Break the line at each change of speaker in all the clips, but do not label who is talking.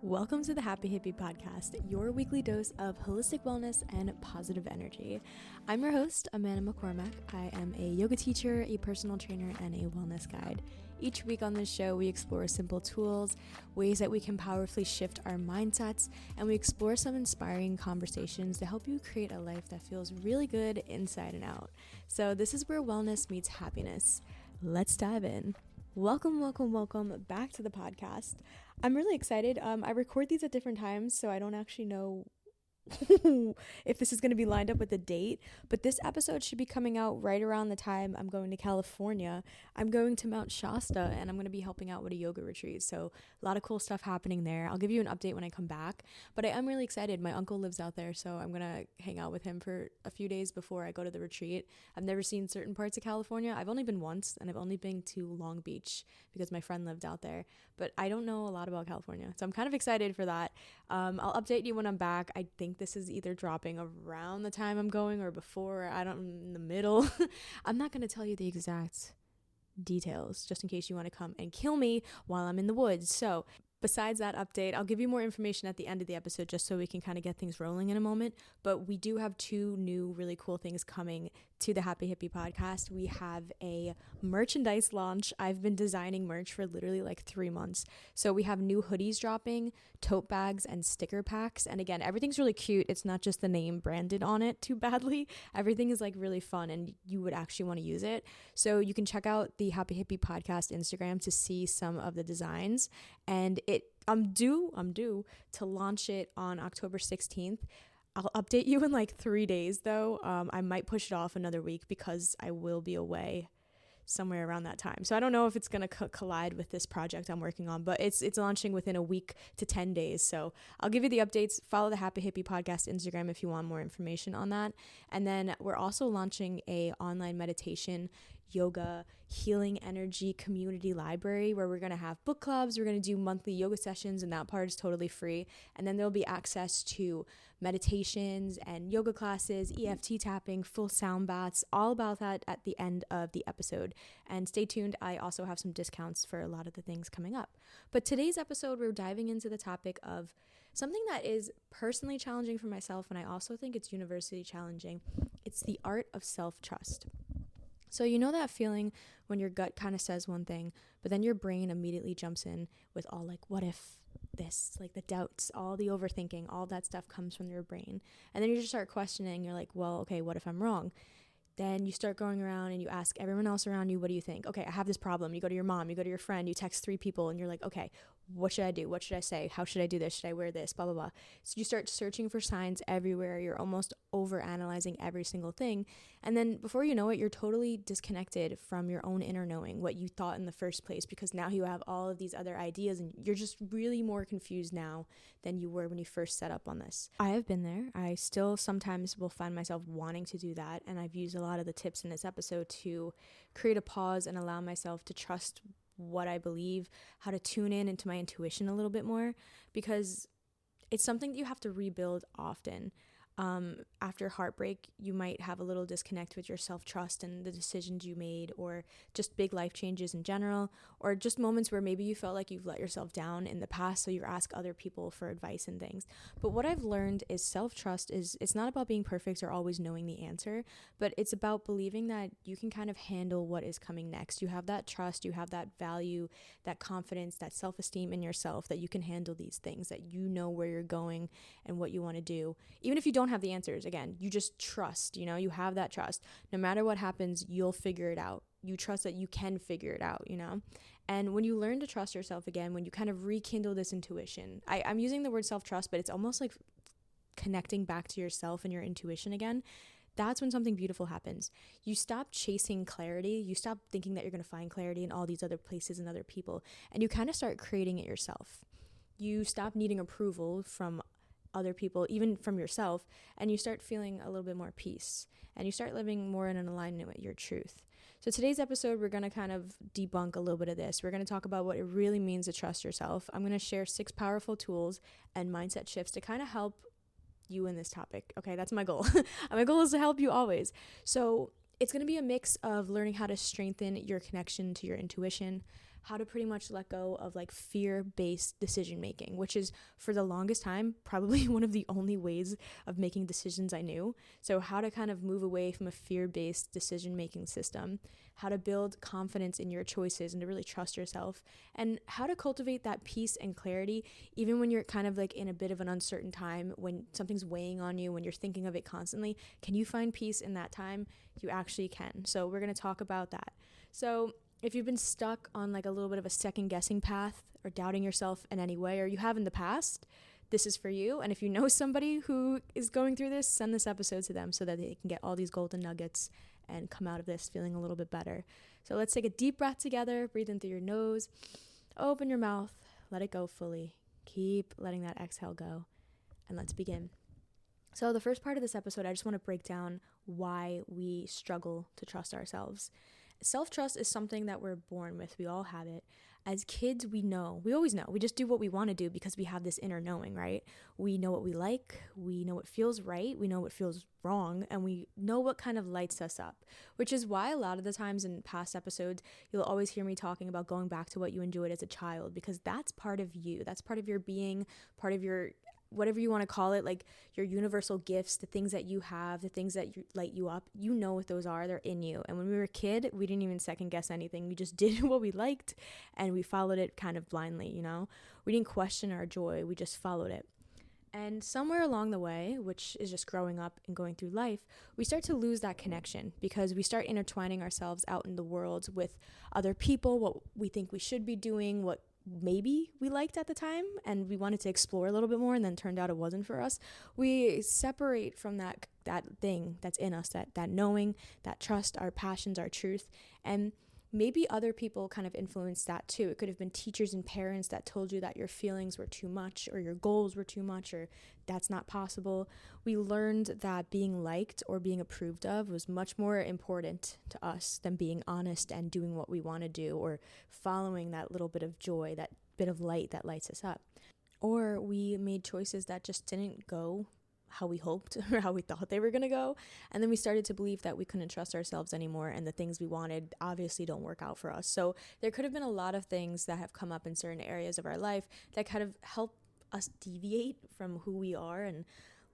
Welcome to the Happy Hippie Podcast, your weekly dose of holistic wellness and positive energy. I'm your host, Amanda McCormack. I am a yoga teacher, a personal trainer, and a wellness guide. Each week on this show, we explore simple tools, ways that we can powerfully shift our mindsets, and we explore some inspiring conversations to help you create a life that feels really good inside and out. So this is where wellness meets happiness. Let's dive in. Welcome back to the podcast. I'm really excited. I record these at different times, so I don't actually know if this is going to be lined up with the date, but this episode should be coming out right around the time I'm going to California. I'm going to Mount Shasta, and I'm going to be helping out with a yoga retreat, so a lot of cool stuff happening there. I'll give you an update when I come back, but I am really excited. My uncle lives out there, so I'm going to hang out with him for a few days before I go to the retreat. I've never seen certain parts of California. I've only been once, and I've only been to Long Beach because my friend lived out there, but I don't know a lot about California, so I'm kind of excited for that. I'll update you when I'm back. I think this is either dropping around the time I'm going or before. In the middle. I'm not going to tell you the exact details just in case you want to come and kill me while I'm in the woods. So besides that update, I'll give you more information at the end of the episode just so we can kind of get things rolling in a moment. But we do have two new really cool things coming to the Happy Hippie Podcast. We have a merchandise launch. I've been designing merch for literally like 3 months. So we have new hoodies dropping, tote bags, and sticker packs. And again, everything's really cute. It's not just the name branded on it too badly. Everything is like really fun and you would actually want to use it. So you can check out the Happy Hippie Podcast Instagram to see some of the designs. And I'm due to launch it on October 16th. I'll update you in like 3 days though. I might push it off another week because I will be away somewhere around that time. So I don't know if it's going to collide with this project I'm working on, but it's launching within a week to 10 days. So I'll give you the updates. Follow the Happy Hippie Podcast Instagram if you want more information on that. And then we're also launching a online meditation, yoga, healing energy community library where we're going to have book clubs. We're going to do monthly yoga sessions, and that part is totally free. And then there'll be access to meditations and yoga classes, EFT tapping, full sound baths, all about that at the end of the episode. And stay tuned. I also have some discounts for a lot of the things coming up. But today's episode, we're diving into the topic of something that is personally challenging for myself, and I also think it's universally challenging. It's the art of self-trust. So you know that feeling when your gut kind of says one thing, but then your brain immediately jumps in with all like, what if this, like the doubts, all the overthinking, all that stuff comes from your brain. And then you just start questioning. You're like, well, okay, what if I'm wrong? Then you start going around and you ask everyone else around you, what do you think? Okay, I have this problem. You go to your mom, you go to your friend, you text 3 people, and you're like, okay, what should I do? What should I say? How should I do this? Should I wear this? Blah, blah, blah. So you start searching for signs everywhere. You're almost over-analyzing every single thing. And then before you know it, you're totally disconnected from your own inner knowing, what you thought in the first place, because now you have all of these other ideas and you're just really more confused now than you were when you first set up on this. I have been there. I still sometimes will find myself wanting to do that. And I've used a lot of the tips in this episode to create a pause and allow myself to trust what I believe, how to tune in into my intuition a little bit more, because it's something that you have to rebuild often. After heartbreak, you might have a little disconnect with your self-trust and the decisions you made, or just big life changes in general, or just moments where maybe you felt like you've let yourself down in the past, so you ask other people for advice and things. But what I've learned is self-trust it's not about being perfect or always knowing the answer, but it's about believing that you can kind of handle what is coming next. You have that trust, you have that value, that confidence, that self-esteem in yourself, that you can handle these things, that you know where you're going and what you want to do. Even if you don't have the answers, again, you just trust, you have that trust. No matter what happens, you'll figure it out. You trust that you can figure it out, And when you learn to trust yourself again, when you kind of rekindle this intuition, I'm using the word self-trust, but it's almost like connecting back to yourself and your intuition again. That's when something beautiful happens. You stop chasing clarity. You stop thinking that you're going to find clarity in all these other places and other people, and you kind of start creating it yourself. You stop needing approval from other people, even from yourself, and you start feeling a little bit more peace, and you start living more in an alignment with your truth. So today's episode, we're going to kind of debunk a little bit of this. We're going to talk about what it really means to trust yourself. I'm going to share 6 powerful tools and mindset shifts to kind of help you in this topic. Okay, that's my goal. My goal is to help you always. So it's going to be a mix of learning how to strengthen your connection to your intuition, how to pretty much let go of like fear-based decision making, which is for the longest time probably one of the only ways of making decisions I knew. So how to kind of move away from a fear-based decision making system, how to build confidence in your choices and to really trust yourself, and how to cultivate that peace and clarity even when you're kind of like in a bit of an uncertain time, when something's weighing on you, when you're thinking of it constantly. Can you find peace in that time? You actually can. So we're going to talk about that. So if you've been stuck on like a little bit of a second guessing path or doubting yourself in any way, or you have in the past, this is for you. And if you know somebody who is going through this, send this episode to them so that they can get all these golden nuggets and come out of this feeling a little bit better. So let's take a deep breath together. Breathe in through your nose, open your mouth, let it go fully. Keep letting that exhale go, and let's begin. So the first part of this episode, I just want to break down why we struggle to trust ourselves. Self-trust is something that we're born with. We all have it. As kids, we always know. We just do what we want to do because we have this inner knowing, right? We know what we like. We know what feels right. We know what feels wrong. And we know what kind of lights us up, which is why a lot of the times in past episodes, you'll always hear me talking about going back to what you enjoyed as a child, because that's part of you. That's part of your being, part of your whatever you want to call it, like your universal gifts, the things that you have, the things that light you up. You know what those are. They're in you. And when we were a kid, we didn't even second guess anything. We just did what we liked and we followed it kind of blindly, you know? We didn't question our joy. We just followed it. And somewhere along the way, which is just growing up and going through life, we start to lose that connection because we start intertwining ourselves out in the world with other people, what we think we should be doing, what maybe we liked at the time and we wanted to explore a little bit more, and then turned out it wasn't for us. We separate from that thing that's in us, that knowing, that trust, our passions, our truth. And maybe other people kind of influenced that too. It could have been teachers and parents that told you that your feelings were too much, or your goals were too much, or that's not possible. We learned that being liked or being approved of was much more important to us than being honest and doing what we want to do, or following that little bit of joy, that bit of light that lights us up. Or we made choices that just didn't go how we hoped or how we thought they were going to go. And then we started to believe that we couldn't trust ourselves anymore, and the things we wanted obviously don't work out for us. So there could have been a lot of things that have come up in certain areas of our life that kind of help us deviate from who we are. And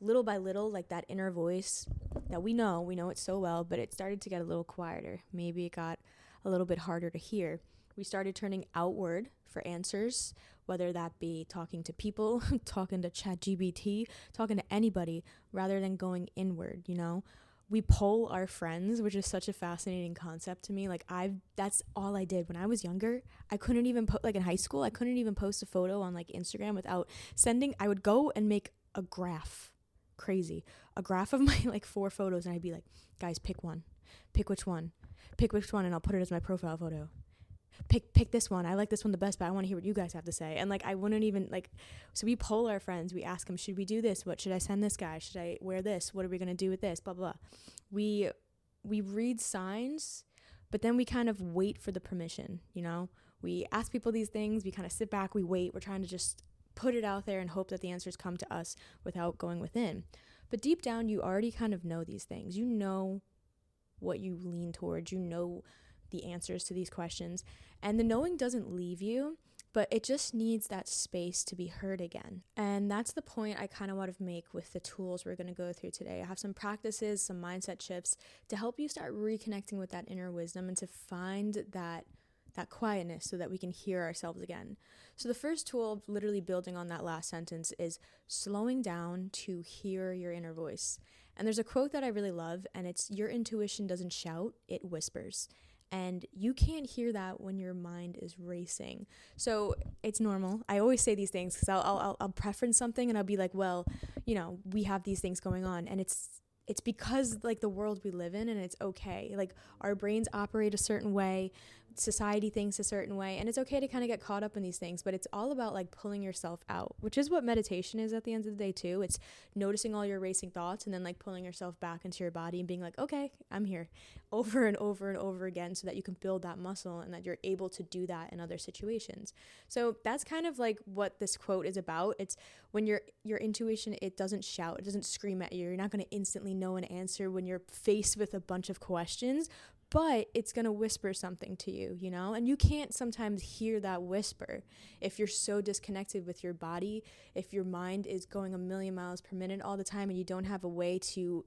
little by little, like that inner voice that we know it so well, but it started to get a little quieter. Maybe it got a little bit harder to hear. We started turning outward for answers, whether that be talking to people, talking to ChatGPT, talking to anybody, rather than going inward, you know? We poll our friends, which is such a fascinating concept to me. Like that's all I did when I was younger. I couldn't even like in high school, I couldn't even post a photo on like Instagram without I would go and make a graph. Crazy. A graph of my like 4 photos, and I'd be like, guys, pick one. Pick which one, and I'll put it as my profile photo. Pick this one. I like this one the best, but I want to hear what you guys have to say. And like, I wouldn't even like, so we poll our friends. We ask them, should we do this? What should I send this guy? Should I wear this? What are we going to do with this? Blah, blah, blah. We read signs, but then we kind of wait for the permission, you know? We ask people these things. We kind of sit back, we wait. We're trying to just put it out there and hope that the answers come to us without going within. But deep down, you already kind of know these things. You know what you lean towards. You know the answers to these questions, and the knowing doesn't leave you, but it just needs that space to be heard again. And that's the point I kind of want to make with the tools we're going to go through today. I have some practices, some mindset shifts to help you start reconnecting with that inner wisdom and to find that quietness so that we can hear ourselves again. So the first tool, literally building on that last sentence, is slowing down to hear your inner voice. And there's a quote that I really love, and it's, your intuition doesn't shout, it whispers. And you can't hear that when your mind is racing. So it's normal. I always say these things because I'll preference something and I'll be like, well, you know, we have these things going on, and it's because like the world we live in, and it's okay. Like our brains operate a certain way, society thinks a certain way, and it's okay to kind of get caught up in these things, but it's all about like pulling yourself out, which is what meditation is at the end of the day too. It's noticing all your racing thoughts and then like pulling yourself back into your body and being like, okay, I'm here, over and over and over again, so that you can build that muscle and that you're able to do that in other situations. So that's kind of like what this quote is about. It's when your intuition, it doesn't shout, it doesn't scream at you. You're not going to instantly know an answer when you're faced with a bunch of questions, but it's going to whisper something to you, you know, and you can't sometimes hear that whisper if you're so disconnected with your body, if your mind is going a million miles per minute all the time and you don't have a way to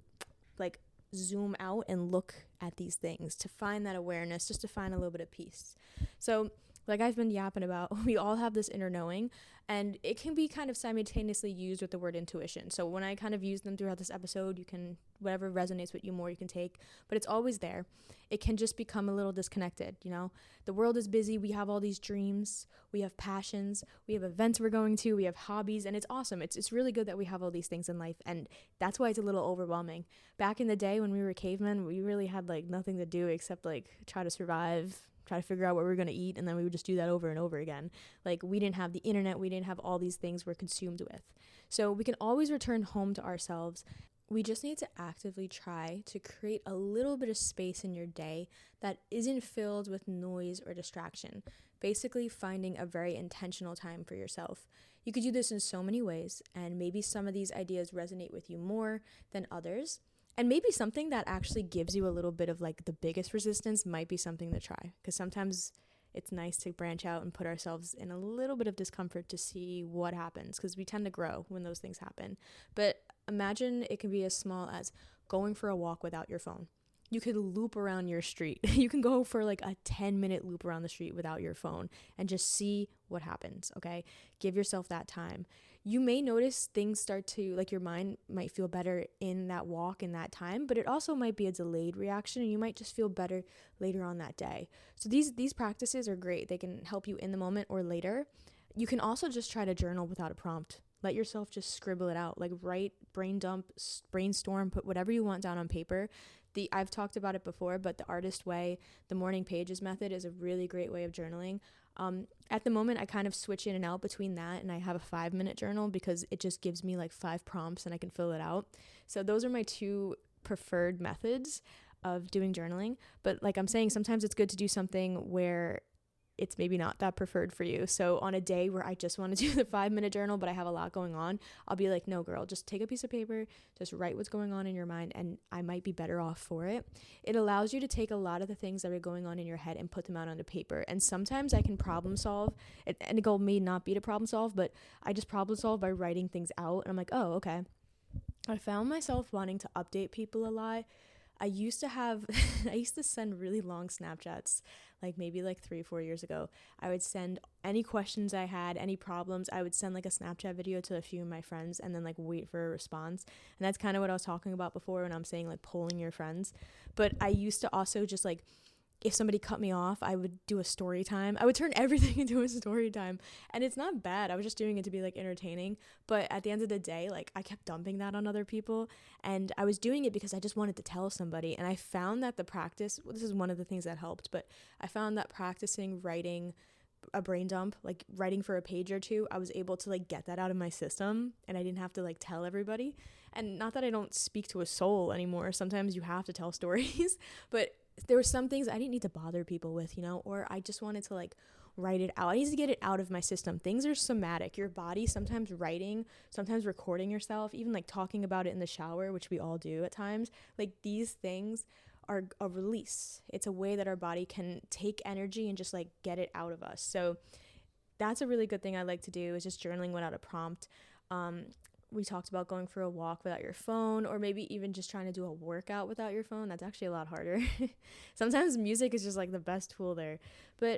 like zoom out and look at these things, to find that awareness, just to find a little bit of peace. So like I've been yapping about, we all have this inner knowing, and it can be kind of simultaneously used with the word intuition. So when I kind of use them throughout this episode, you can, whatever resonates with you more, you can take, but it's always there. It can just become a little disconnected, you know? The world is busy. We have all these dreams. We have passions. We have events we're going to. We have hobbies, and it's awesome. It's really good that we have all these things in life, and that's why it's a little overwhelming. Back in the day when we were cavemen, we really had like nothing to do except like try to survive, try to figure out what we were going to eat, and then we would just do that over and over again. Like, we didn't have the internet, we didn't have all these things we're consumed with. So we can always return home to ourselves. We just need to actively try to create a little bit of space in your day that isn't filled with noise or distraction. Basically finding a very intentional time for yourself. You could do this in so many ways, and maybe some of these ideas resonate with you more than others. And maybe something that actually gives you a little bit of like the biggest resistance might be something to try, because sometimes it's nice to branch out and put ourselves in a little bit of discomfort to see what happens, because we tend to grow when those things happen. But imagine it can be as small as going for a walk without your phone. You could loop around your street. You can go for like a 10-minute loop around the street without your phone and just see what happens, okay? Give yourself that time. You may notice things start to, like, your mind might feel better in that walk in that time, but it also might be a delayed reaction, and you might just feel better later on that day. So these practices are great. They can help you in the moment or later. You can also just try to journal without a prompt. Let yourself just scribble it out, like write, brain dump, brainstorm, put whatever you want down on paper. I've talked about it before, but the artist way, the morning pages method is a really great way of journaling. At the moment, I kind of switch in and out between that, and I have a 5-minute journal because it just gives me like 5 prompts and I can fill it out. So those are my 2 preferred methods of doing journaling. But like I'm saying, sometimes it's good to do something where it's maybe not that preferred for you. So on a day where I just want to do the 5-minute journal, but I have a lot going on, I'll be like, no, girl, just take a piece of paper, just write what's going on in your mind, and I might be better off for it. It allows you to take a lot of the things that are going on in your head and put them out onto paper. And sometimes I can problem solve, and the goal may not be to problem solve, but I just problem solve by writing things out. And I'm like, oh, okay. I found myself wanting to update people a lot. I used to send really long Snapchats, like maybe like 3-4 years ago. I would send any questions I had, any problems. I would send like a Snapchat video to a few of my friends and then like wait for a response. And that's kind of what I was talking about before when I'm saying like polling your friends. But I used to also just like, if somebody cut me off, I would do a story time. I would turn everything into a story time. And it's not bad. I was just doing it to be like entertaining. But at the end of the day, like I kept dumping that on other people. And I was doing it because I just wanted to tell somebody. And I found that the practice, this is one of the things that helped, but I found that practicing writing a brain dump, like writing for a page or 2, I was able to like get that out of my system, and I didn't have to like tell everybody. And not that I don't speak to a soul anymore. Sometimes you have to tell stories, but there were some things I didn't need to bother people with, you know, or I just wanted to like write it out. I need to get it out of my system. Things are somatic. Your body, sometimes writing, sometimes recording yourself, even like talking about it in the shower, which we all do at times. Like these things are a release. It's a way that our body can take energy and just like get it out of us. So that's a really good thing I like to do, is just journaling without a prompt. We talked about going for a walk without your phone, or maybe even just trying to do a workout without your phone. That's actually a lot harder. Sometimes music is just like the best tool there.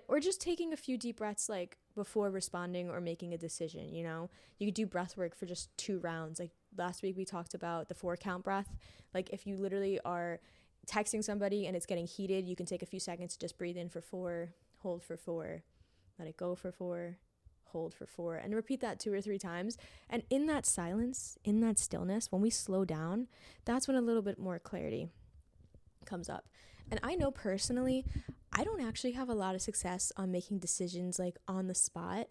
Or just taking a few deep breaths like before responding or making a decision, you know. You could do breath work for just 2 rounds. Like last week we talked about the 4-count breath. Like if you literally are texting somebody and it's getting heated, you can take a few seconds to just breathe in for 4, hold for 4, let it go for 4, hold for 4, and repeat that 2 or 3 times. And in that silence, in that stillness, when we slow down, that's when a little bit more clarity comes up. And I know personally, I don't actually have a lot of success on making decisions like on the spot.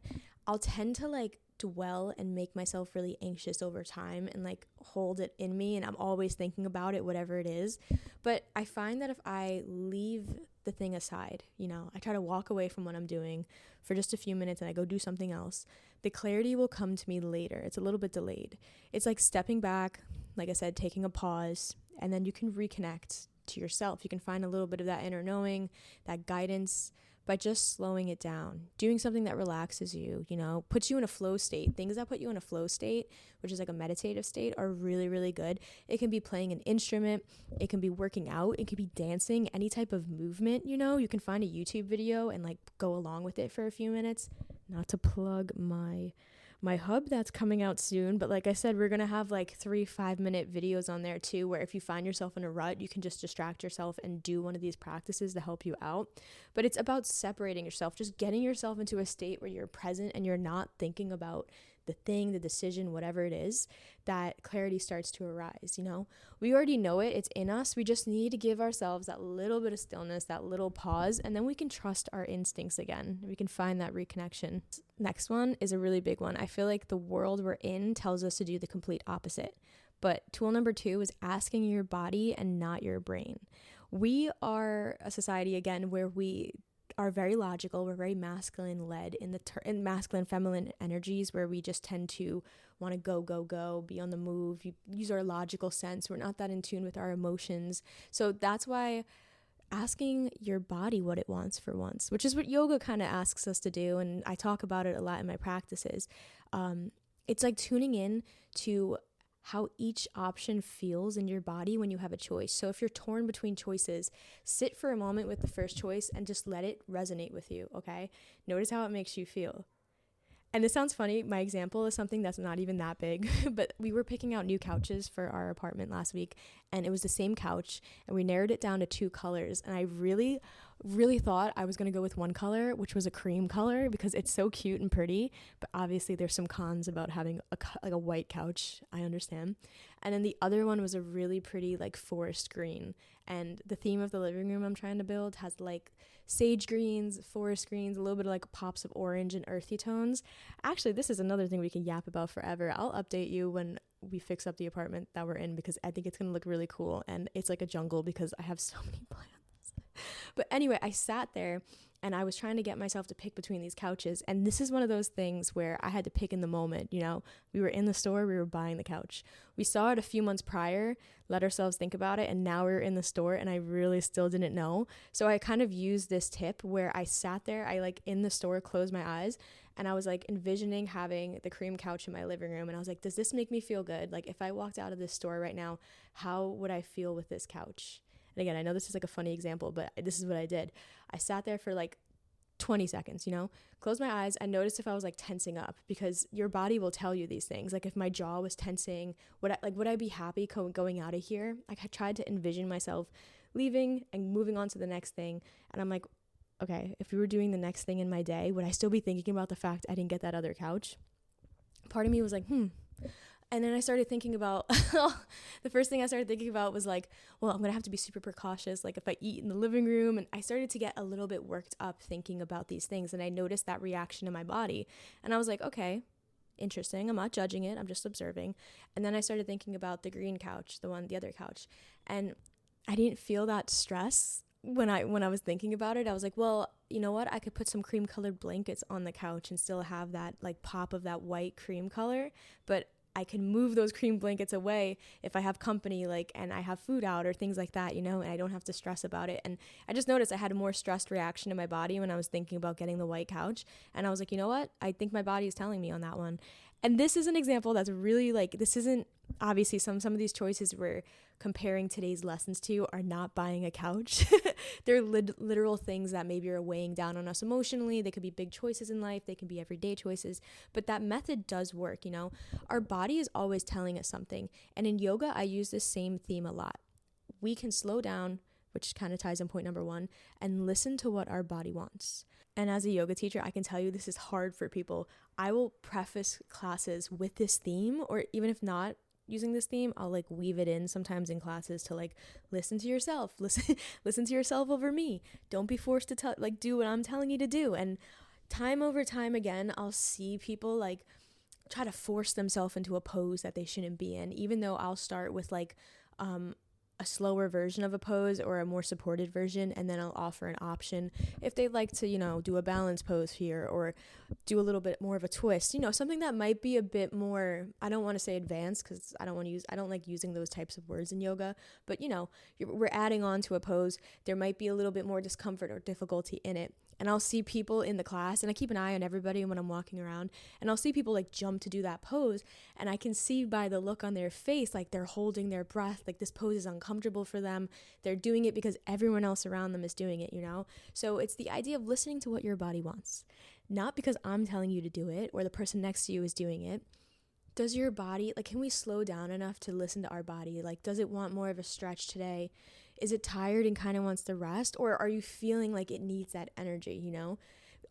I'll tend to like dwell and make myself really anxious over time and like hold it in me, and I'm always thinking about it, whatever it is. But I find that if I leave the thing aside, you know, I try to walk away from what I'm doing for just a few minutes and I go do something else, the clarity will come to me later. It's a little bit delayed. It's like stepping back, like I said, taking a pause, and then you can reconnect to yourself. You can find a little bit of that inner knowing, that guidance, by just slowing it down, doing something that relaxes you, puts you in a flow state. Things that put you in a flow state, which is like a meditative state, are really, really good. It can be playing an instrument. It can be working out. It could be dancing, any type of movement, you can find a YouTube video and like go along with it for a few minutes. Not to plug my hub that's coming out soon, but like I said, we're gonna have like 3 5-minute videos on there too, where if you find yourself in a rut, you can just distract yourself and do one of these practices to help you out. But it's about separating yourself, just getting yourself into a state where you're present and you're not thinking about the thing, the decision, whatever it is, that clarity starts to arise. We already know it's in us. We just need to give ourselves that little bit of stillness, that little pause, and then we can trust our instincts again. We can find that reconnection. Next one is a really big one. I feel like the world we're in tells us to do the complete opposite. But tool number 2 is asking your body and not your brain. We are a society, again, where we are very logical. We're very masculine led in masculine feminine energies, where we just tend to want to go, be on the move, use our logical sense. We're not that in tune with our emotions. So that's why asking your body what it wants for once, which is what yoga kind of asks us to do, and I talk about it a lot in my practices. It's like tuning in to how each option feels in your body when you have a choice. So if you're torn between choices, sit for a moment with the first choice and just let it resonate with you, okay? Notice how it makes you feel. And this sounds funny. My example is something that's not even that big, but we were picking out new couches for our apartment last week, and it was the same couch, and we narrowed it down to 2 colors. And I really, really thought I was going to go with one color, which was a cream color, because it's so cute and pretty. But obviously there's some cons about having a white couch. I understand. And then the other one was a really pretty like forest green. And the theme of the living room I'm trying to build has like sage greens, forest greens, a little bit of like pops of orange and earthy tones. Actually, this is another thing we can yap about forever. I'll update you when we fix up the apartment that we're in, because I think it's going to look really cool. And it's like a jungle because I have so many plants. But anyway, I sat there and I was trying to get myself to pick between these couches. And this is one of those things where I had to pick in the moment. We were in the store, we were buying the couch. We saw it a few months prior, let ourselves think about it, and now we're in the store and I really still didn't know. So I kind of used this tip where I sat there, I like in the store closed my eyes, and I was like envisioning having the cream couch in my living room. And I was like, does this make me feel good? Like if I walked out of this store right now, how would I feel with this couch? And again, I know this is like a funny example, but this is what I did. I sat there for like 20 seconds, closed my eyes. I noticed if I was like tensing up, because your body will tell you these things. Like if my jaw was tensing, would I be happy going out of here? Like I tried to envision myself leaving and moving on to the next thing. And I'm like, okay, if we were doing the next thing in my day, would I still be thinking about the fact I didn't get that other couch? Part of me was like, And then I started thinking about, the first thing I started thinking about was like, well, I'm going to have to be super precautious. Like if I eat in the living room, and I started to get a little bit worked up thinking about these things. And I noticed that reaction in my body. And I was like, okay, interesting. I'm not judging it. I'm just observing. And then I started thinking about the green couch, the other couch. And I didn't feel that stress when I was thinking about it. I was like, well, you know what? I could put some cream colored blankets on the couch and still have that like pop of that white cream color. But I can move those cream blankets away if I have company, and I have food out or things like that, and I don't have to stress about it. And I just noticed I had a more stressed reaction in my body when I was thinking about getting the white couch. And I was like, you know what? I think my body is telling me on that one. And this is an example that's really this isn't obviously some of these choices we're comparing today's lessons to are not buying a couch. They're literal things that maybe are weighing down on us emotionally. They could be big choices in life. They can be everyday choices. But that method does work, Our body is always telling us something. And in yoga, I use this same theme a lot. We can slow down, which kind of ties in point number 1, and listen to what our body wants. And as a yoga teacher, I can tell you this is hard for people. I will preface classes with this theme, or even if not using this theme, I'll weave it in sometimes in classes to listen to yourself, listen to yourself over me. Don't be forced to do what I'm telling you to do. And time over time again, I'll see people try to force themselves into a pose that they shouldn't be in, even though I'll start with a slower version of a pose or a more supported version, and then I'll offer an option if they'd like to, do a balance pose here or do a little bit more of a twist, something that might be a bit more, I don't want to say advanced because I don't like using those types of words in yoga, but we're adding on to a pose. There might be a little bit more discomfort or difficulty in it. And I'll see people in the class, and I keep an eye on everybody when I'm walking around, and I'll see people like jump to do that pose, and I can see by the look on their face, like they're holding their breath, like this pose is uncomfortable for them. They're doing it because everyone else around them is doing it, So it's the idea of listening to what your body wants, not because I'm telling you to do it or the person next to you is doing it. Does your body, can we slow down enough to listen to our body? Does it want more of a stretch today? Is it tired and kind of wants to rest? Or are you feeling like it needs that energy,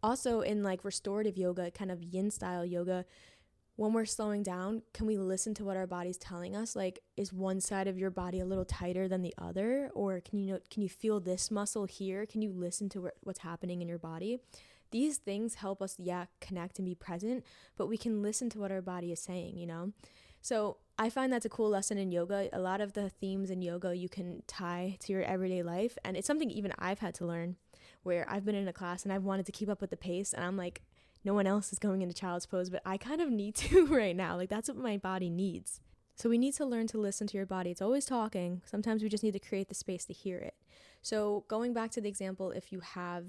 Also in restorative yoga, kind of yin style yoga, when we're slowing down, can we listen to what our body's telling us? Is one side of your body a little tighter than the other? Or can you feel this muscle here? Can you listen to what's happening in your body? These things help us, connect and be present, but we can listen to what our body is saying, So I find that's a cool lesson in yoga. A lot of the themes in yoga you can tie to your everyday life. And it's something even I've had to learn, where I've been in a class and I've wanted to keep up with the pace. And I'm like, no one else is going into child's pose, but I kind of need to right now. That's what my body needs. So we need to learn to listen to your body. It's always talking. Sometimes we just need to create the space to hear it. So going back to the example, if you have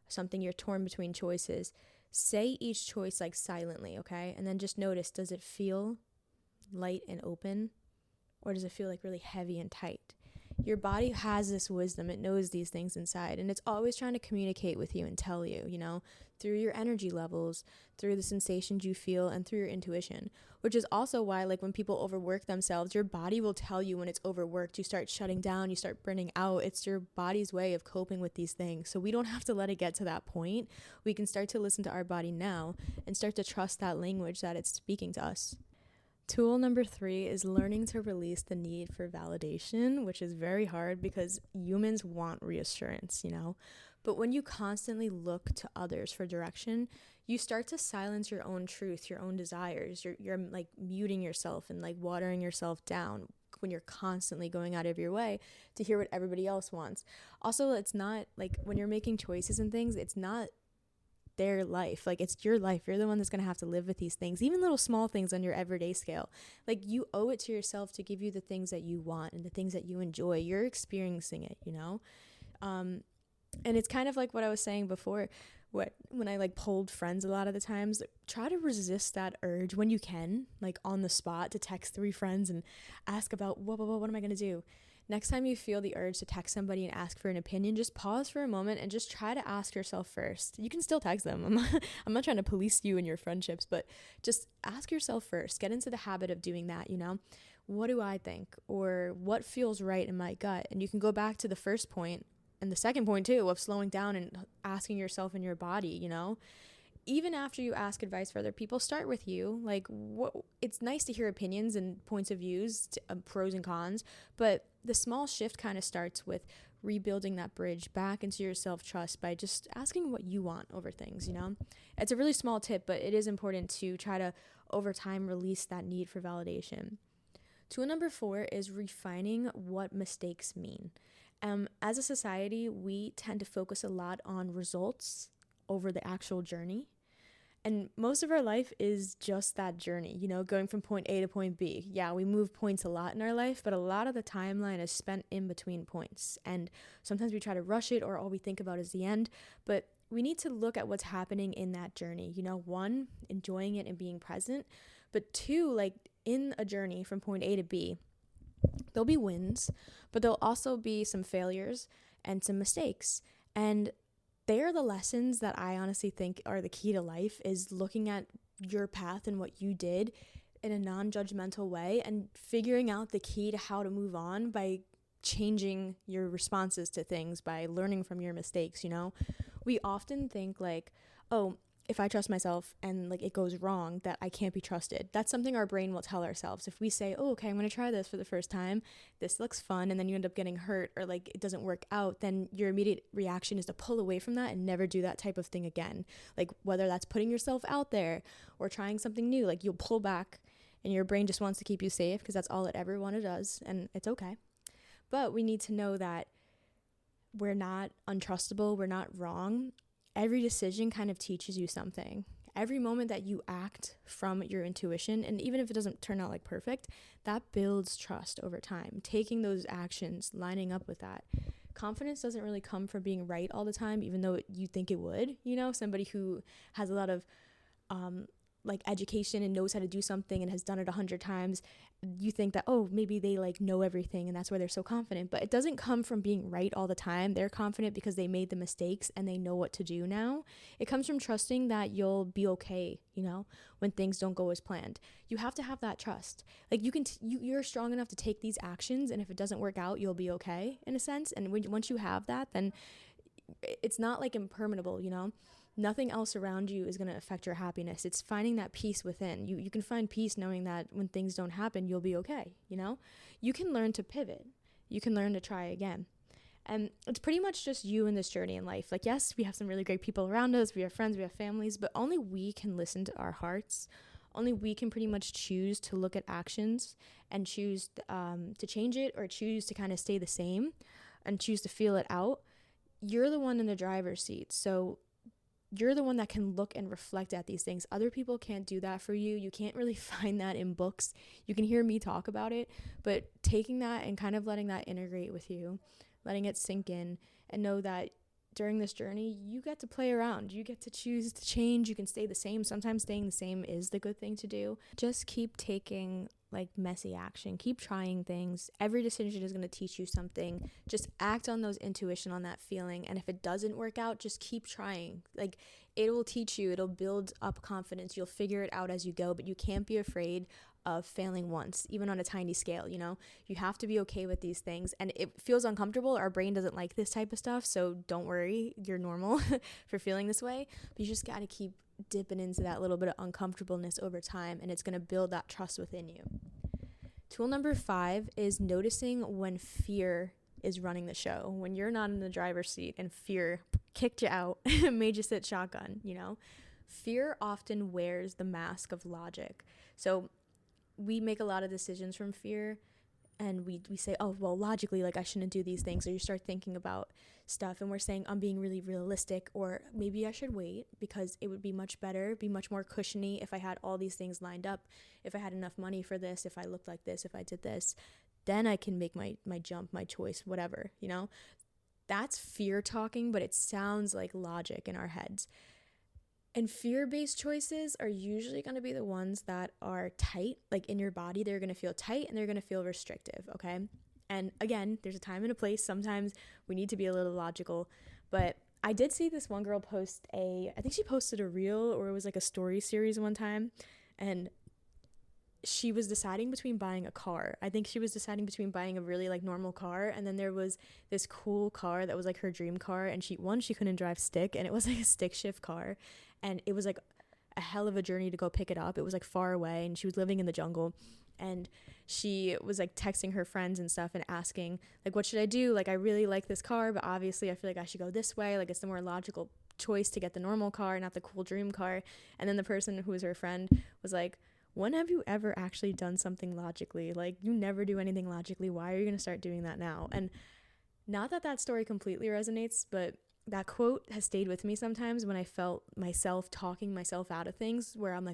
something you're torn between choices, say each choice silently, okay? And then just notice, does it feel light and open, or does it feel really heavy and tight? Your body has this wisdom. It knows these things inside, and it's always trying to communicate with you and tell you, through your energy levels, through the sensations you feel, and through your intuition, which is also why when people overwork themselves, your body will tell you when it's overworked. You start shutting down, you start burning out. It's your body's way of coping with these things. So we don't have to let it get to that point. We can start to listen to our body now and start to trust that language that it's speaking to us. Tool number 3 is learning to release the need for validation, which is very hard because humans want reassurance, But when you constantly look to others for direction, you start to silence your own truth, your own desires. You're muting yourself and watering yourself down when you're constantly going out of your way to hear what everybody else wants. Also, it's not when you're making choices and things, it's not their life. It's your life. You're the one that's going to have to live with these things, even little small things on your everyday scale. You owe it to yourself to give you the things that you want and the things that you enjoy. You're experiencing it, and it's kind of what I was saying before, when I polled friends a lot of the times, try to resist that urge when you can, on the spot, to text 3 friends and ask about what am I going to do? Next time you feel the urge to text somebody and ask for an opinion, just pause for a moment and just try to ask yourself first. You can still text them. I'm not trying to police you and your friendships, but just ask yourself first. Get into the habit of doing that, What do I think? Or what feels right in my gut? And you can go back to the first point and the second point too, of slowing down and asking yourself in your body, Even after you ask advice for other people, start with you. It's nice to hear opinions and points of views, pros and cons, but the small shift kind of starts with rebuilding that bridge back into your self-trust by just asking what you want over things, It's a really small tip, but it is important to try to, over time, release that need for validation. Tool number 4 is refining what mistakes mean. As a society, we tend to focus a lot on results over the actual journey. And most of our life is just that journey, going from point A to point B. Yeah, we move points a lot in our life, but a lot of the timeline is spent in between points. And sometimes we try to rush it, or all we think about is the end. But we need to look at what's happening in that journey. 1, enjoying it and being present. But 2, in a journey from point A to B, there'll be wins, but there'll also be some failures and some mistakes. And they are the lessons that I honestly think are the key to life, is looking at your path and what you did in a non-judgmental way and figuring out the key to how to move on by changing your responses to things, by learning from your mistakes, We often think oh, if I trust myself and it goes wrong, that I can't be trusted. That's something our brain will tell ourselves. If we say, oh, okay, I'm going to try this for the first time, this looks fun, and then you end up getting hurt or it doesn't work out, then your immediate reaction is to pull away from that and never do that type of thing again. Whether that's putting yourself out there or trying something new, you'll pull back and your brain just wants to keep you safe because that's all it ever does, and it's okay. But we need to know that we're not untrustable, we're not wrong. Every decision kind of teaches you something. Every moment that you act from your intuition, and even if it doesn't turn out like perfect, that builds trust over time. Taking those actions, lining up with that. Confidence doesn't really come from being right all the time, even though you think it would. Somebody who has a lot of education and knows how to do something and has done it 100 times, you think that, oh, maybe they know everything and that's why they're so confident. But it doesn't come from being right all the time. They're confident because they made the mistakes and they know what to do now. It comes from trusting that you'll be okay, when things don't go as planned. You have to have that trust. You're strong enough to take these actions, and if it doesn't work out, you'll be okay in a sense. And once you have that, then it's not impermeable, Nothing else around you is going to affect your happiness. It's finding that peace within. You can find peace knowing that when things don't happen, you'll be okay, You can learn to pivot. You can learn to try again. And it's pretty much just you in this journey in life. Yes, we have some really great people around us. We have friends, we have families, but only we can listen to our hearts. Only we can pretty much choose to look at actions and choose to change it, or choose to kind of stay the same and choose to feel it out. You're the one in the driver's seat. So you're the one that can look and reflect at these things. Other people can't do that for you. You can't really find that in books. You can hear me talk about it, but taking that and kind of letting that integrate with you, letting it sink in, and know that during this journey, you get to play around. You get to choose to change. You can stay the same. Sometimes staying the same is the good thing to do. Just keep taking messy action. Keep trying things. Every decision is going to teach you something. Just act on those intuition, on that feeling. And if it doesn't work out, just keep trying. It will teach you. It'll build up confidence. You'll figure it out as you go, but you can't be afraid of failing once, even on a tiny scale. You have to be okay with these things, and it feels uncomfortable. Our brain doesn't like this type of stuff, so don't worry, you're normal for feeling this way, but you just got to keep dipping into that little bit of uncomfortableness over time, and it's going to build that trust within you. Tool number 5 is noticing when fear is running the show, when you're not in the driver's seat and fear kicked you out and made you sit shotgun. Fear often wears the mask of logic. So we make a lot of decisions from fear, and we say, oh, well, logically, I shouldn't do these things. Or you start thinking about stuff, and we're saying, I'm being really realistic, or maybe I should wait because it would be much better, be much more cushiony if I had all these things lined up, if I had enough money for this, if I looked like this, if I did this, then I can make my jump, my choice, whatever, That's fear talking, but it sounds like logic in our heads. And fear-based choices are usually going to be the ones that are tight, in your body. They're going to feel tight and they're going to feel restrictive, okay? And again, there's a time and a place. Sometimes we need to be a little logical. But I did see this one girl post I think she posted a reel, or it was a story series one time. And she was deciding between buying a car. I think she was deciding between buying a really normal car, and then there was this cool car that was her dream car, and she couldn't drive stick, and it was a stick shift car, and it was a hell of a journey to go pick it up. It was far away, and she was living in the jungle, and she was texting her friends and stuff and asking what should I do? I really like this car, but obviously I feel I should go this way. It's the more logical choice to get the normal car, not the cool dream car. And then the person who was her friend was when have you ever actually done something logically? You never do anything logically. Why are you going to start doing that now? And not that story completely resonates, but that quote has stayed with me sometimes when I felt myself talking myself out of things, where I'm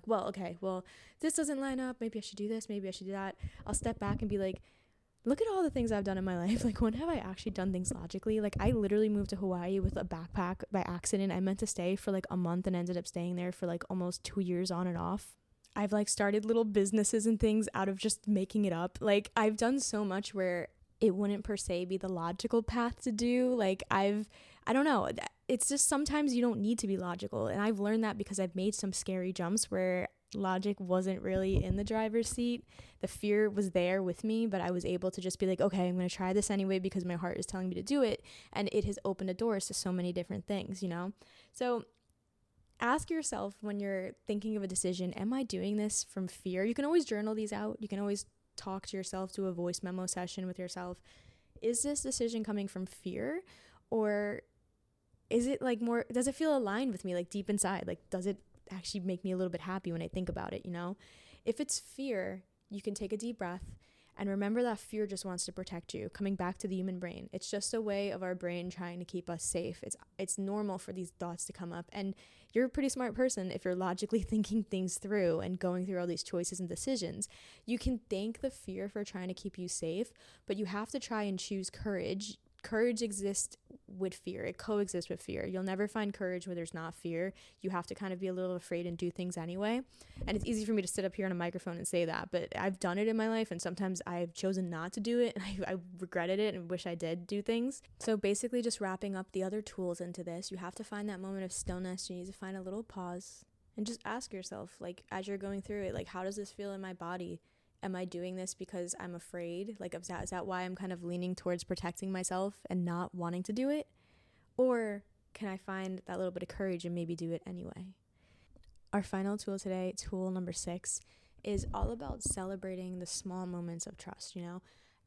well, this doesn't line up. Maybe I should do this. Maybe I should do that. I'll step back and be look at all the things I've done in my life. When have I actually done things logically? I literally moved to Hawaii with a backpack by accident. I meant to stay for a month and ended up staying there for almost 2 years on and off. I've started little businesses and things out of just making it up. I've done so much where it wouldn't per se be the logical path to do. I don't know. It's just sometimes you don't need to be logical. And I've learned that because I've made some scary jumps where logic wasn't really in the driver's seat. The fear was there with me, but I was able to just be okay, I'm going to try this anyway because my heart is telling me to do it. And it has opened the doors to so many different things, So ask yourself when you're thinking of a decision, am I doing this from fear? You can always journal these out. You can always talk to yourself, do a voice memo session with yourself. Is this decision coming from fear, or is it more, does it feel aligned with me deep inside? Does it actually make me a little bit happy when I think about it? If it's fear, you can take a deep breath And remember that fear just wants to protect you. Coming back to the human brain, it's just a way of our brain trying to keep us safe. It's normal for these thoughts to come up. And you're a pretty smart person if you're logically thinking things through and going through all these choices and decisions. You can thank the fear for trying to keep you safe, but you have to try and choose courage. Courage exists with fear. It coexists with fear. You'll never find courage where there's not fear. You have to kind of be a little afraid and do things anyway. And it's easy for me to sit up here on a microphone and say that, but I've done it in my life, and sometimes I've chosen not to do it, and I regretted it and wish I did do things. So basically, just wrapping up the other tools into this, you have to find that moment of stillness. You need to find a little pause and just ask yourself, like, as you're going through it, like, how does this feel in my body? Am I doing this because I'm afraid? Like, is that why I'm kind of leaning towards protecting myself and not wanting to do it? Or can I find that little bit of courage and maybe do it anyway? Our final tool today, tool number 6, is all about celebrating the small moments of trust,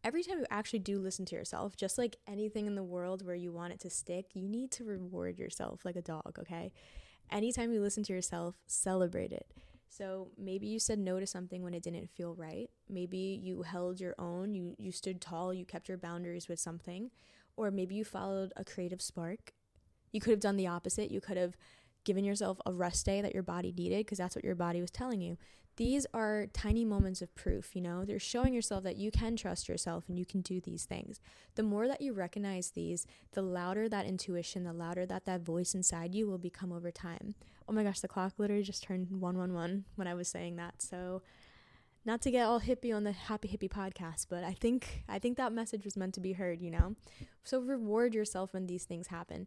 Every time you actually do listen to yourself, just like anything in the world where you want it to stick, you need to reward yourself like a dog, okay? Anytime you listen to yourself, celebrate it. So maybe you said no to something when it didn't feel right. Maybe you held your own, you stood tall, you kept your boundaries with something. Or maybe you followed a creative spark. You could have done the opposite. You could have given yourself a rest day that your body needed because that's what your body was telling you. These are tiny moments of proof, They're showing yourself that you can trust yourself and you can do these things. The more that you recognize these, the louder that intuition, the louder that voice inside you will become over time. Oh my gosh, the clock literally just turned 111 when I was saying that. So not to get all hippie on the Happy Hippie podcast, but I think that message was meant to be heard, So reward yourself when these things happen.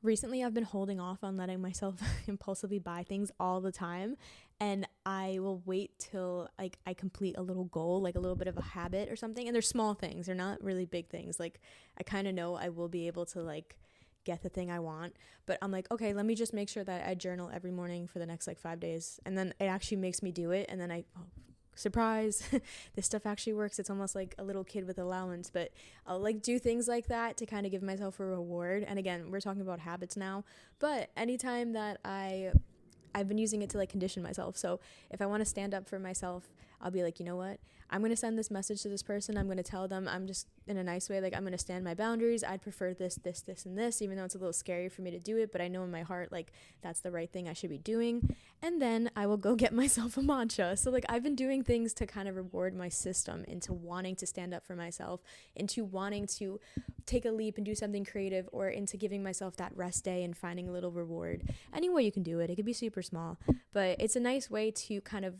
Recently, I've been holding off on letting myself impulsively buy things all the time, and I will wait till I complete a little goal, like a little bit of a habit or something. And they're small things; they're not really big things. Like, I kind of know I will be able to get the thing I want, but I'm like, okay, let me just make sure that I journal every morning for the next 5 days, and then it actually makes me do it, and then surprise, this stuff actually works. It's almost like a little kid with allowance, but I'll do things like that to kind of give myself a reward. And again, we're talking about habits now, but anytime that I've been using it to condition myself. So if I want to stand up for myself, I'll be like, you know what? I'm going to send this message to this person. I'm going to tell them, I'm just in a nice way, I'm going to stand my boundaries. I'd prefer this, and this, even though it's a little scary for me to do it, but I know in my heart, that's the right thing I should be doing. And then I will go get myself a matcha. So I've been doing things to kind of reward my system into wanting to stand up for myself, into wanting to take a leap and do something creative, or into giving myself that rest day and finding a little reward. Any way you can do it. It could be super small, but it's a nice way to kind of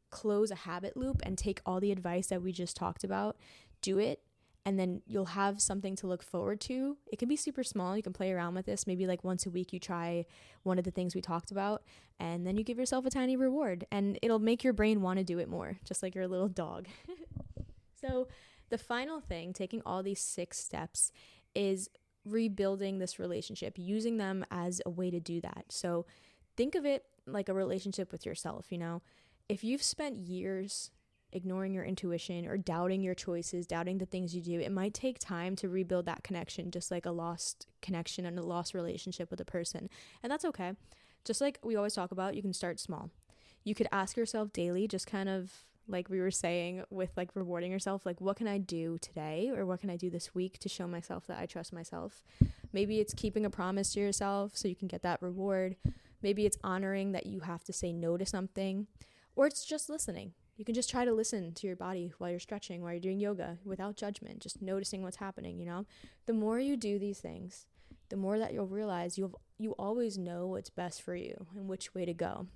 close a habit loop and take all the advice that we just talked about, do it, and then you'll have something to look forward to. It can be super small. You can play around with this. Maybe once a week you try one of the things we talked about, and then you give yourself a tiny reward, and it'll make your brain want to do it more, just like your little dog. So the final thing, taking all these 6 steps, is rebuilding this relationship, using them as a way to do that. So think of it like a relationship with yourself, If you've spent years ignoring your intuition or doubting your choices, doubting the things you do, it might take time to rebuild that connection, just like a lost connection and a lost relationship with a person. And that's okay. Just like we always talk about, you can start small. You could ask yourself daily, just kind of like we were saying with rewarding yourself, what can I do today, or what can I do this week to show myself that I trust myself? Maybe it's keeping a promise to yourself so you can get that reward. Maybe it's honoring that you have to say no to something. Or it's just listening. You can just try to listen to your body while you're stretching, while you're doing yoga, without judgment, just noticing what's happening, The more you do these things, the more that you'll realize you always know what's best for you and which way to go.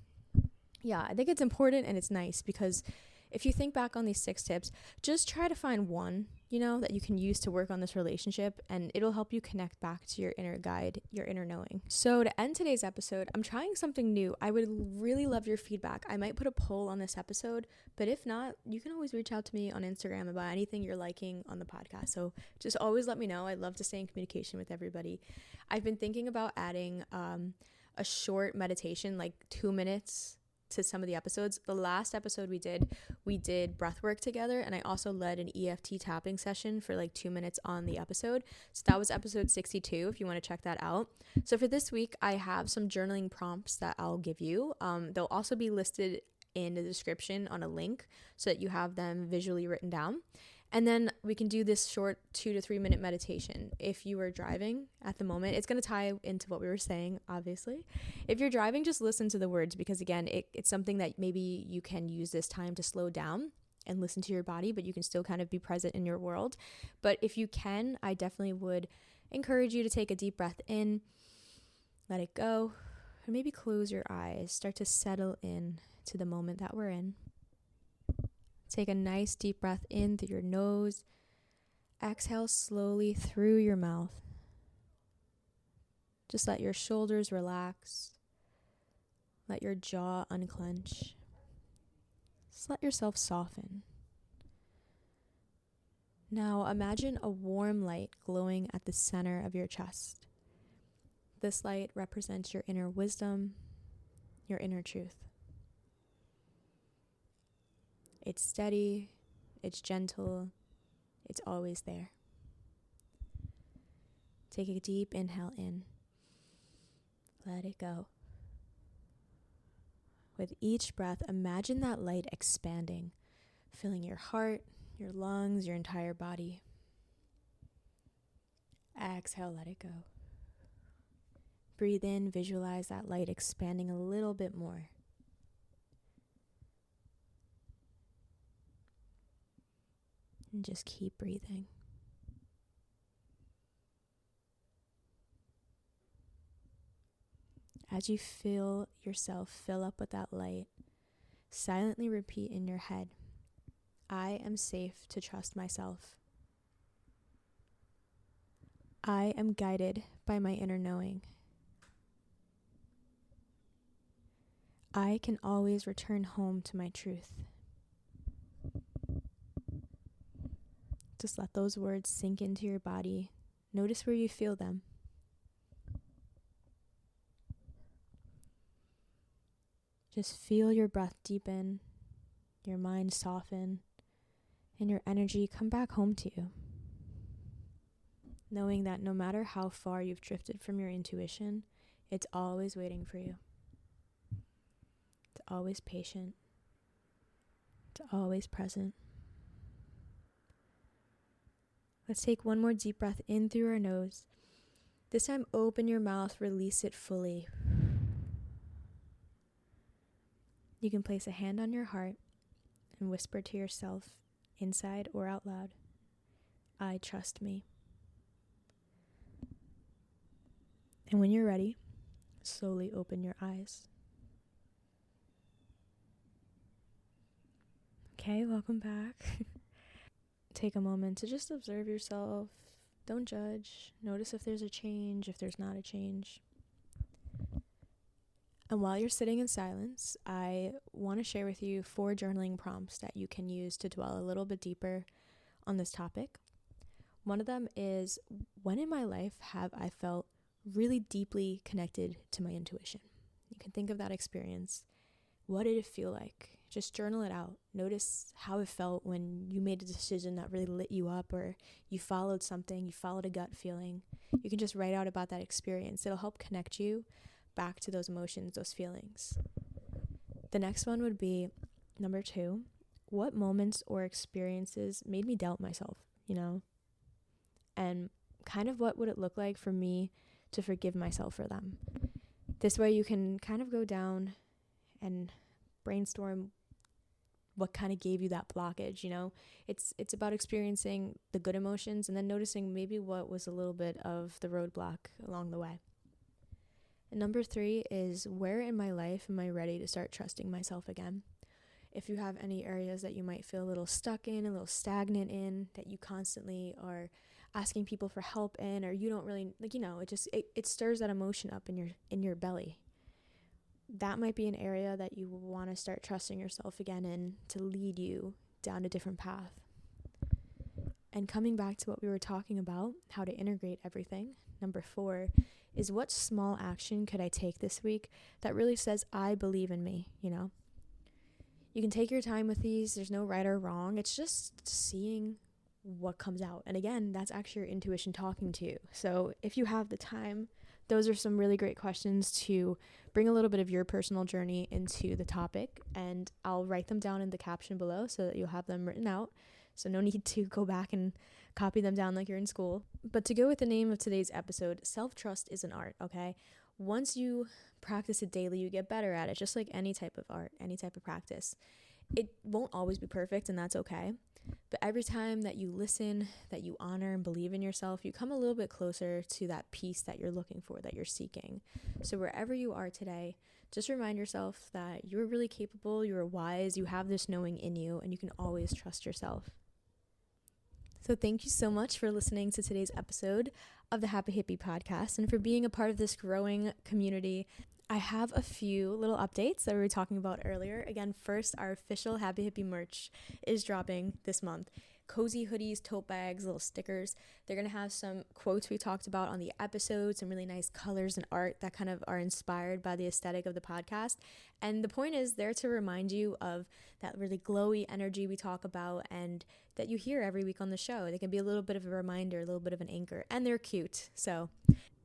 Yeah, I think it's important and it's nice because if you think back on these 6 tips, just try to find one, that you can use to work on this relationship, and it'll help you connect back to your inner guide, your inner knowing. So to end today's episode, I'm trying something new. I would really love your feedback. I might put a poll on this episode, but if not, you can always reach out to me on Instagram about anything you're liking on the podcast. So just always let me know. I'd love to stay in communication with everybody. I've been thinking about adding a short meditation, 2 minutes, to some of the episodes. The last episode we did breath work together, and I also led an EFT tapping session for 2 minutes on the episode. So that was episode 62 if you want to check that out. So for this week, I have some journaling prompts that I'll give you. They'll also be listed in the description on a link so that you have them visually written down. And then we can do this short 2 to 3 minute meditation. If you are driving at the moment, it's going to tie into what we were saying, obviously. If you're driving, just listen to the words, because again, it's something that maybe you can use this time to slow down and listen to your body, but you can still kind of be present in your world. But if you can, I definitely would encourage you to take a deep breath in, let it go, and maybe close your eyes, start to settle in to the moment that we're in. Take a nice deep breath in through your nose. Exhale slowly through your mouth. Just let your shoulders relax. Let your jaw unclench. Just let yourself soften. Now imagine a warm light glowing at the center of your chest. This light represents your inner wisdom, your inner truth. It's steady, it's gentle, it's always there. Take a deep inhale in. Let it go. With each breath, imagine that light expanding, filling your heart, your lungs, your entire body. Exhale, let it go. Breathe in, visualize that light expanding a little bit more. And just keep breathing. As you feel yourself fill up with that light, silently repeat in your head, I am safe to trust myself. I am guided by my inner knowing. I can always return home to my truth. Just let those words sink into your body. Notice where you feel them. Just feel your breath deepen, your mind soften, and your energy come back home to you. Knowing that no matter how far you've drifted from your intuition, it's always waiting for you. It's always patient. It's always present. Let's take one more deep breath in through our nose. This time, open your mouth, release it fully. You can place a hand on your heart and whisper to yourself, inside or out loud, I trust me. And when you're ready, slowly open your eyes. Okay, welcome back. Take a moment to just observe yourself. Don't judge. Notice if there's a change, if there's not a change. And while you're sitting in silence, I want to share with you 4 journaling prompts that you can use to dwell a little bit deeper on this topic. One of them is, when in my life have I felt really deeply connected to my intuition? You can think of that experience. What did it feel like? Just journal it out. Notice how it felt when you made a decision that really lit you up, or you followed something, you followed a gut feeling. You can just write out about that experience. It'll help connect you back to those emotions, those feelings. The next one would be number 2. What moments or experiences made me doubt myself, And kind of what would it look like for me to forgive myself for them? This way you can kind of go down and brainstorm what kind of gave you that blockage, It's about experiencing the good emotions and then noticing maybe what was a little bit of the roadblock along the way. And number 3 is, where in my life am I ready to start trusting myself again? If you have any areas that you might feel a little stuck in, a little stagnant in, that you constantly are asking people for help in, or you don't really, it stirs that emotion up in your belly. That might be an area that you want to start trusting yourself again in, to lead you down a different path. And coming back to what we were talking about, how to integrate everything, number 4 is, what small action could I take this week that really says I believe in me, You can take your time with these. There's no right or wrong. It's just seeing what comes out. And again, that's actually your intuition talking to you. So if you have the time, those are some really great questions to bring a little bit of your personal journey into the topic. And I'll write them down in the caption below so that you'll have them written out, So no need to go back and copy them down like you're in school. But to go with the name of today's episode, self-trust is an art, okay? Once you practice it daily, you get better at it, just like any type of art, any type of practice. It won't always be perfect, and that's okay. But every time that you listen, that you honor and believe in yourself, you come a little bit closer to that peace that you're looking for, that you're seeking. So wherever you are today, just remind yourself that you're really capable, you're wise, you have this knowing in you, and you can always trust yourself. So thank you so much for listening to today's episode of the Happy Hippie Podcast and for being a part of this growing community. I have a few little updates that we were talking about earlier. Again, first, our official Happy Hippie merch is dropping this month. Cozy hoodies, tote bags, little stickers. They're going to have some quotes we talked about on the episode, some really nice colors and art that kind of are inspired by the aesthetic of the podcast. And the point is they're to remind you of that really glowy energy we talk about and that you hear every week on the show. They can be a little bit of a reminder, a little bit of an anchor, and they're cute. So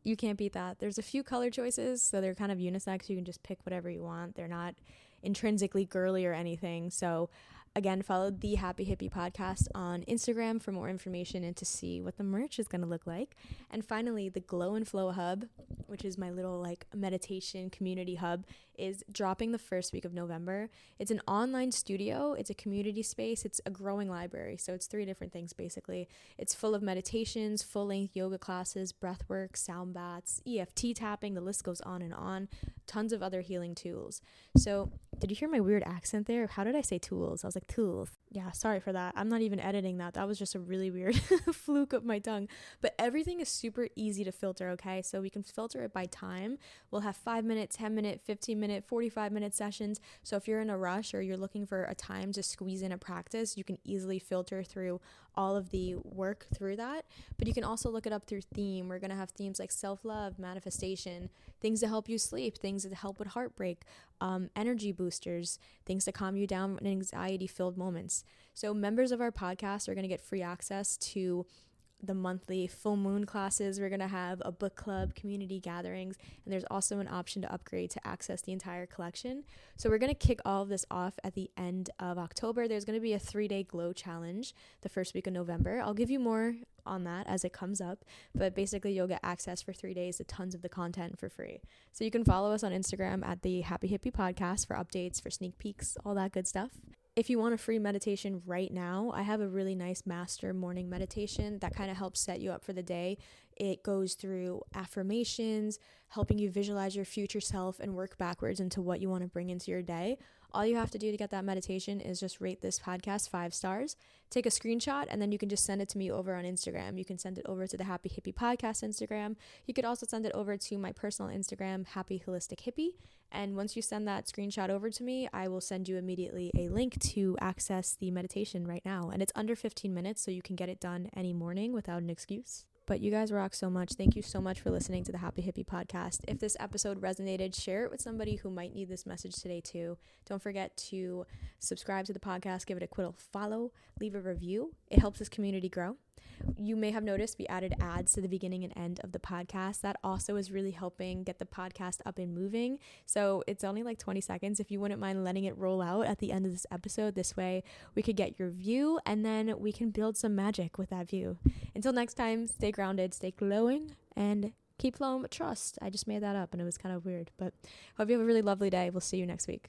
you can't beat that. There's a few color choices, so they're kind of unisex. You can just pick whatever you want. They're not intrinsically girly or anything. So again, follow the Happy Hippie Podcast on Instagram for more information and to see what the merch is going to look like. And finally, the Glow and Flow Hub, which is my little meditation community hub, is dropping the first week of November. It's an online studio. It's a community space. It's a growing library. So it's 3 different things basically. It's full of meditations, full-length yoga classes, breath work, sound baths, EFT tapping. The list goes on and on. Tons of other healing tools. So did you hear my weird accent there? How did I say tools? I was like, tools. Yeah, sorry for that. I'm not even editing that. That was just a really weird fluke of my tongue. But everything is super easy to filter, okay? So we can filter it by time. We'll have 5-minute, 10-minute, 15-minute, 45-minute sessions. So if you're in a rush or you're looking for a time to squeeze in a practice, you can easily filter through all of the work through that. But you can also look it up through theme. We're going to have themes like self-love, manifestation, things to help you sleep, things to help with heartbreak, energy boosters, things to calm you down in anxiety-filled moments. So members of our podcast are going to get free access to the monthly full moon classes. We're going to have a book club, community gatherings, and there's also an option to upgrade to access the entire collection. So we're going to kick all of this off at the end of October. There's going to be a 3-day glow challenge the first week of November. I'll give you more on that as it comes up, but basically you'll get access for 3 days to tons of the content for free. So you can follow us on Instagram at the Happy Hippie Podcast for updates, for sneak peeks, all that good stuff. If you want a free meditation right now, I have a really nice master morning meditation that kind of helps set you up for the day. It goes through affirmations, helping you visualize your future self and work backwards into what you want to bring into your day. All you have to do to get that meditation is just rate this podcast 5 stars, take a screenshot, and then you can just send it to me over on Instagram. You can send it over to the Happy Hippie Podcast Instagram. You could also send it over to my personal Instagram, Happy Holistic Hippie. And once you send that screenshot over to me, I will send you immediately a link to access the meditation right now. And it's under 15 minutes, so you can get it done any morning without an excuse. But you guys rock so much. Thank you so much for listening to the Happy Hippie Podcast. If this episode resonated, share it with somebody who might need this message today too. Don't forget to subscribe to the podcast, give it a quick follow, leave a review. It helps this community grow. You may have noticed we added ads to the beginning and end of the podcast. That also is really helping get the podcast up and moving. So it's only like 20 seconds. If you wouldn't mind letting it roll out at the end of this episode, this way we could get your view and then we can build some magic with that view. Until next time, stay grounded, stay glowing, and keep flowing with trust. I just made that up and it was kind of weird, but hope you have a really lovely day. We'll see you next week.